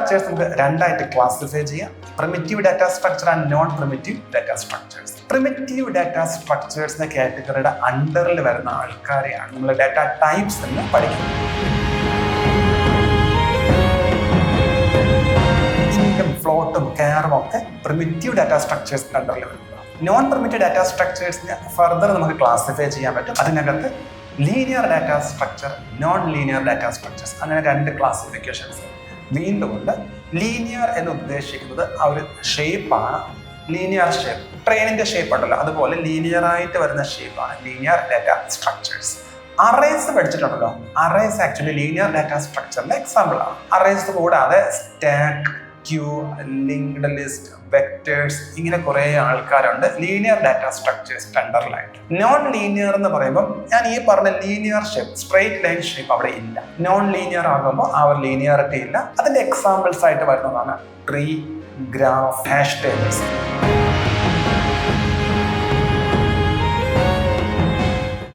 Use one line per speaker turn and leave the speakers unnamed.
Structures നമുക്ക് രണ്ടായിട്ട് classify ചെയ്യാം. Primitive data structure and non primitive data structures. Primitive data സ്ട്രക്ചേഴ്സിന്റെ കാറ്റഗറിയുടെ അണ്ടറിൽ വരുന്ന ആൾക്കാരെയാണ് നമ്മൾ ഡാറ്റ ടൈപ്സ് എന്ന് പഠിക്കുന്നത്. ഇൻകം, ഫ്ലോട്ടും, കെയറും ഒക്കെ പ്രിമിറ്റീവ് ഡാറ്റ സ്ട്രക്ചേഴ്സിന്റെ അണ്ടറിൽ വരുന്നത്. നോൺ പ്രിമിറ്റീവ് ഡാറ്റ സ്ട്രക്ചേഴ്സിന് ഫർദർ നമുക്ക് ക്ലാസിഫൈ ചെയ്യാൻ പറ്റും. അതിനകത്ത് linear data structure, non linear data structures, അങ്ങനെ രണ്ട് ക്ലാസിഫിക്കേഷൻസ് വീണ്ടും ഉണ്ട്. ലീനിയർ എന്ന് ഉദ്ദേശിക്കുന്നത് ആ ഒരു ഷേപ്പാണ്. ലീനിയർ ഷേപ്പ്, ട്രെയിനിന്റെ ഷേപ്പ് ഉണ്ടല്ലോ, അതുപോലെ ലീനിയർ ആയിട്ട് വരുന്ന ഷേപ്പാണ് ലീനിയർ ഡാറ്റ സ്ട്രക്ചേഴ്സ്. അറേസ് പഠിച്ചിട്ടുണ്ടല്ലോ, അറേസ് ആക്ച്വലി ലീനിയർ ഡാറ്റ സ്ട്രക്ചറിന്റെ എക്സാമ്പിൾ ആണ്. അറേസ് കൂടാതെ stack, queue, linked list, vectors, ഇങ്ങനെ കുറെ ആൾക്കാരുണ്ട് ലീനിയർ ഡാറ്റ സ്ട്രക്ചേഴ്സ് അണ്ടറിലായിട്ട്. നോൺ ലീനിയർ എന്ന് പറയുമ്പോൾ ഞാൻ ഈ പറഞ്ഞ linear shape, straight line shape അവിടെ ഇല്ല. നോൺ ലീനിയർ ആകുമ്പോൾ ആ ഒരു ലീനിയറിറ്റി ഇല്ല. അതിന്റെ എക്സാമ്പിൾസ് ആയിട്ട് വരുന്നതാണ് ട്രീ, ഗ്രാഫ്, ഹാഷ് ടേബിൾസ്.